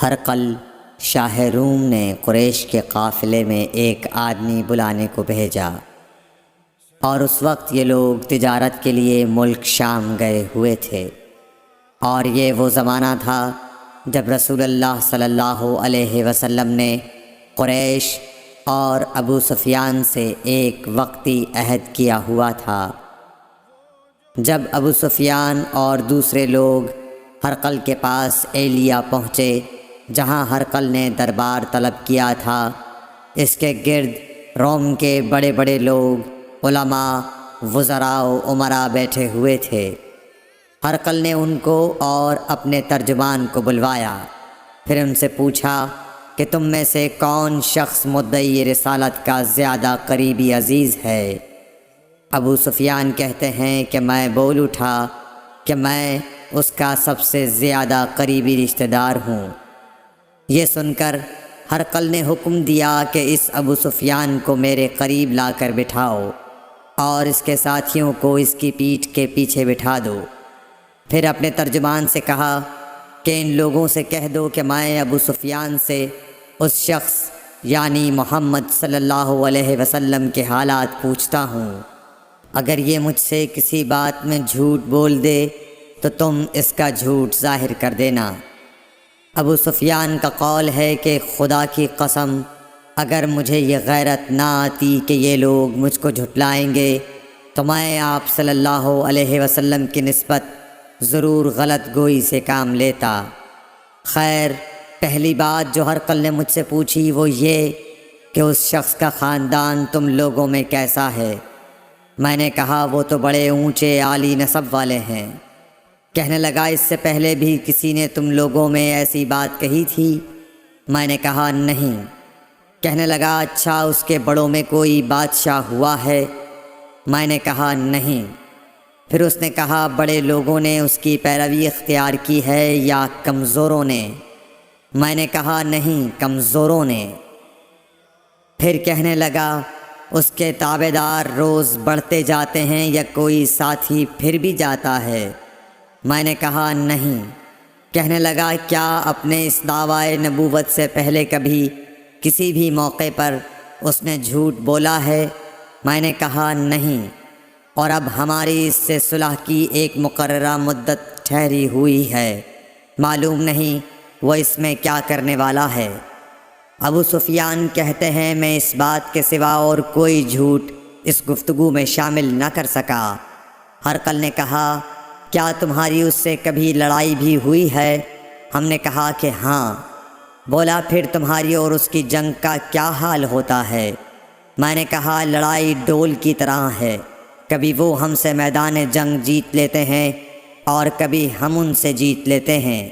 ہرقل شاہ روم نے قریش کے قافلے میں ایک آدمی بلانے کو بھیجا، اور اس وقت یہ لوگ تجارت کے لیے ملک شام گئے ہوئے تھے، اور یہ وہ زمانہ تھا جب رسول اللہ صلی اللہ علیہ وسلم نے قریش اور ابو سفیان سے ایک وقتی عہد کیا ہوا تھا۔ جب ابو سفیان اور دوسرے لوگ ہرقل کے پاس ایلیا پہنچے جہاں ہرقل نے دربار طلب کیا تھا، اس کے گرد روم کے بڑے بڑے لوگ، علماء، وزراء و امراء بیٹھے ہوئے تھے۔ ہرقل نے ان کو اور اپنے ترجمان کو بلوایا، پھر ان سے پوچھا کہ تم میں سے کون شخص مدعی رسالت کا زیادہ قریبی عزیز ہے؟ ابو سفیان کہتے ہیں کہ میں بول اٹھا کہ میں اس کا سب سے زیادہ قریبی رشتہ دار ہوں۔ یہ سن کر ہرقل نے حکم دیا کہ اس ابو سفیان کو میرے قریب لا کر بٹھاؤ اور اس کے ساتھیوں کو اس کی پیٹھ کے پیچھے بٹھا دو۔ پھر اپنے ترجمان سے کہا کہ ان لوگوں سے کہہ دو کہ میں ابو سفیان سے اس شخص یعنی محمد صلی اللہ علیہ وسلم کے حالات پوچھتا ہوں، اگر یہ مجھ سے کسی بات میں جھوٹ بول دے تو تم اس کا جھوٹ ظاہر کر دینا۔ ابو سفیان کا قول ہے کہ خدا کی قسم اگر مجھے یہ غیرت نہ آتی کہ یہ لوگ مجھ کو جھٹلائیں گے تو میں آپ صلی اللہ علیہ وسلم کی نسبت ضرور غلط گوئی سے کام لیتا۔ خیر، پہلی بات جو ہرقل نے مجھ سے پوچھی وہ یہ کہ اس شخص کا خاندان تم لوگوں میں کیسا ہے؟ میں نے کہا وہ تو بڑے اونچے عالی نسب والے ہیں۔ کہنے لگا اس سے پہلے بھی کسی نے تم لوگوں میں ایسی بات کہی تھی؟ میں نے کہا نہیں۔ کہنے لگا اچھا اس کے بڑوں میں کوئی بادشاہ ہوا ہے؟ میں نے کہا نہیں۔ پھر اس نے کہا بڑے لوگوں نے اس کی پیروی اختیار کی ہے یا کمزوروں نے؟ میں نے کہا نہیں، کمزوروں نے۔ پھر کہنے لگا اس کے تابع دار روز بڑھتے جاتے ہیں یا کوئی ساتھی پھر بھی جاتا ہے؟ میں نے کہا نہیں۔ کہنے لگا کیا اپنے اس دعوی نبوت سے پہلے کبھی کسی بھی موقع پر اس نے جھوٹ بولا ہے؟ میں نے کہا نہیں، اور اب ہماری اس سے صلح کی ایک مقررہ مدت ٹھہری ہوئی ہے، معلوم نہیں وہ اس میں کیا کرنے والا ہے۔ ابو سفیان کہتے ہیں میں اس بات کے سوا اور کوئی جھوٹ اس گفتگو میں شامل نہ کر سکا۔ ہرقل نے کہا کیا تمہاری اس سے کبھی لڑائی بھی ہوئی ہے؟ ہم نے کہا کہ ہاں۔ بولا پھر تمہاری اور اس کی جنگ کا کیا حال ہوتا ہے؟ میں نے کہا لڑائی ڈول کی طرح ہے، کبھی وہ ہم سے میدان جنگ جیت لیتے ہیں اور کبھی ہم ان سے جیت لیتے ہیں۔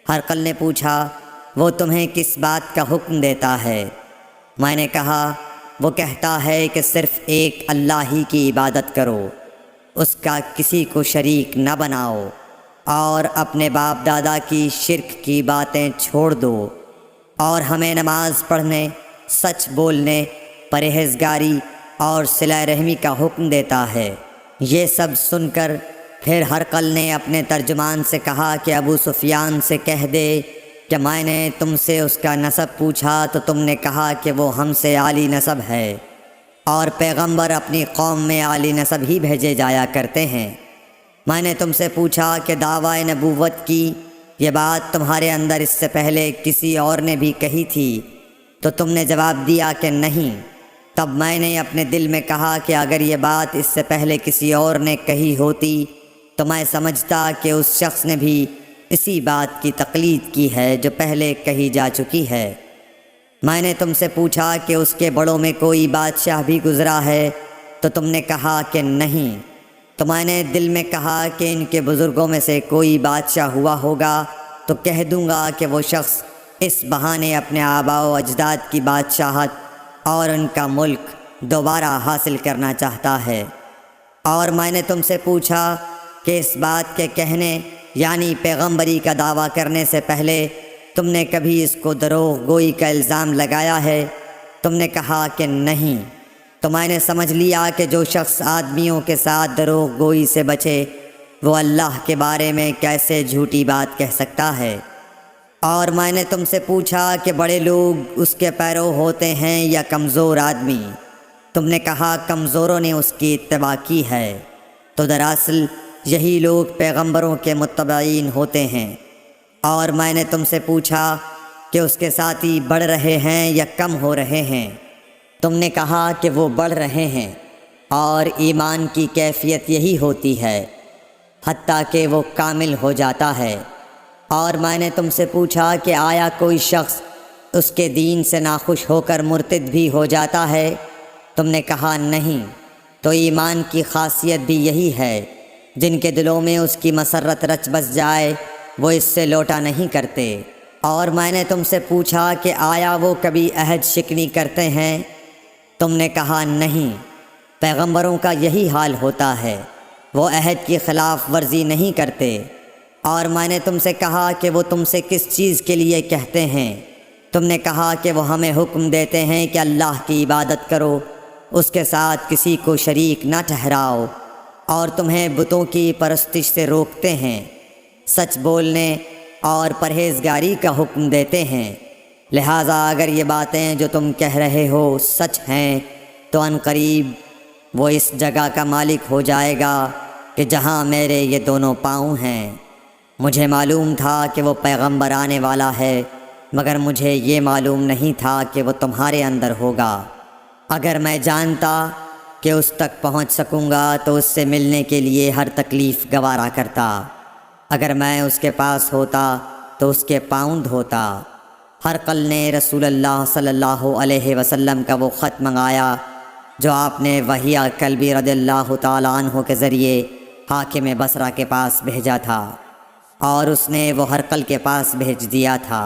ہرقل نے پوچھا وہ تمہیں کس بات کا حکم دیتا ہے؟ میں نے کہا وہ کہتا ہے کہ صرف ایک اللہ ہی کی عبادت کرو، اس کا کسی کو شریک نہ بناؤ، اور اپنے باپ دادا کی شرک کی باتیں چھوڑ دو، اور ہمیں نماز پڑھنے، سچ بولنے، پرہیزگاری اور صلہ رحمی کا حکم دیتا ہے۔ یہ سب سن کر پھر ہرقل نے اپنے ترجمان سے کہا کہ ابو سفیان سے کہہ دے کہ میں نے تم سے اس کا نسب پوچھا تو تم نے کہا کہ وہ ہم سے عالی نسب ہے، اور پیغمبر اپنی قوم میں عالی نسب ہی بھیجے جایا کرتے ہیں۔ میں نے تم سے پوچھا کہ دعوی نبوت کی یہ بات تمہارے اندر اس سے پہلے کسی اور نے بھی کہی تھی؟ تو تم نے جواب دیا کہ نہیں۔ تب میں نے اپنے دل میں کہا کہ اگر یہ بات اس سے پہلے کسی اور نے کہی ہوتی تو میں سمجھتا کہ اس شخص نے بھی اسی بات کی تقلید کی ہے جو پہلے کہی جا چکی ہے۔ میں نے تم سے پوچھا کہ اس کے بڑوں میں کوئی بادشاہ بھی گزرا ہے؟ تو تم نے کہا کہ نہیں۔ تو میں نے دل میں کہا کہ ان کے بزرگوں میں سے کوئی بادشاہ ہوا ہوگا تو کہہ دوں گا کہ وہ شخص اس بہانے اپنے آباء و اجداد کی بادشاہت اور ان کا ملک دوبارہ حاصل کرنا چاہتا ہے۔ اور میں نے تم سے پوچھا کہ اس بات کے کہنے یعنی پیغمبری کا دعویٰ کرنے سے پہلے تم نے کبھی اس کو دروغ گوئی کا الزام لگایا ہے؟ تم نے کہا کہ نہیں۔ تو میں نے سمجھ لیا کہ جو شخص آدمیوں کے ساتھ دروغ گوئی سے بچے وہ اللہ کے بارے میں کیسے جھوٹی بات کہہ سکتا ہے۔ اور میں نے تم سے پوچھا کہ بڑے لوگ اس کے پیرو ہوتے ہیں یا کمزور آدمی؟ تم نے کہا کمزوروں نے اس کی اتباع کی ہے۔ تو دراصل یہی لوگ پیغمبروں کے متبعین ہوتے ہیں۔ اور میں نے تم سے پوچھا کہ اس کے ساتھی بڑھ رہے ہیں یا کم ہو رہے ہیں؟ تم نے کہا کہ وہ بڑھ رہے ہیں، اور ایمان کی کیفیت یہی ہوتی ہے حتیٰ کہ وہ کامل ہو جاتا ہے۔ اور میں نے تم سے پوچھا کہ آیا کوئی شخص اس کے دین سے ناخوش ہو کر مرتد بھی ہو جاتا ہے؟ تم نے کہا نہیں۔ تو ایمان کی خاصیت بھی یہی ہے، جن کے دلوں میں اس کی مسرت رچ بس جائے وہ اس سے لوٹا نہیں کرتے۔ اور میں نے تم سے پوچھا کہ آیا وہ کبھی عہد شکنی کرتے ہیں؟ تم نے کہا نہیں۔ پیغمبروں کا یہی حال ہوتا ہے، وہ عہد کی خلاف ورزی نہیں کرتے۔ اور میں نے تم سے کہا کہ وہ تم سے کس چیز کے لیے کہتے ہیں؟ تم نے کہا کہ وہ ہمیں حکم دیتے ہیں کہ اللہ کی عبادت کرو، اس کے ساتھ کسی کو شریک نہ ٹھہراؤ، اور تمہیں بتوں کی پرستش سے روکتے ہیں، سچ بولنے اور پرہیزگاری کا حکم دیتے ہیں۔ لہٰذا اگر یہ باتیں جو تم کہہ رہے ہو سچ ہیں تو عنقریب وہ اس جگہ کا مالک ہو جائے گا کہ جہاں میرے یہ دونوں پاؤں ہیں۔ مجھے معلوم تھا کہ وہ پیغمبر آنے والا ہے، مگر مجھے یہ معلوم نہیں تھا کہ وہ تمہارے اندر ہوگا۔ اگر میں جانتا کہ اس تک پہنچ سکوں گا تو اس سے ملنے کے لیے ہر تکلیف گوارا کرتا۔ اگر میں اس کے پاس ہوتا تو اس کے پاؤں دھوتا۔ ہرقل نے رسول اللہ صلی اللہ علیہ وسلم کا وہ خط منگایا جو آپ نے وحیہ کلبی رضی اللہ تعالیٰ عنہ کے ذریعے حاکم بصرہ کے پاس بھیجا تھا، اور اس نے وہ ہرقل کے پاس بھیج دیا تھا۔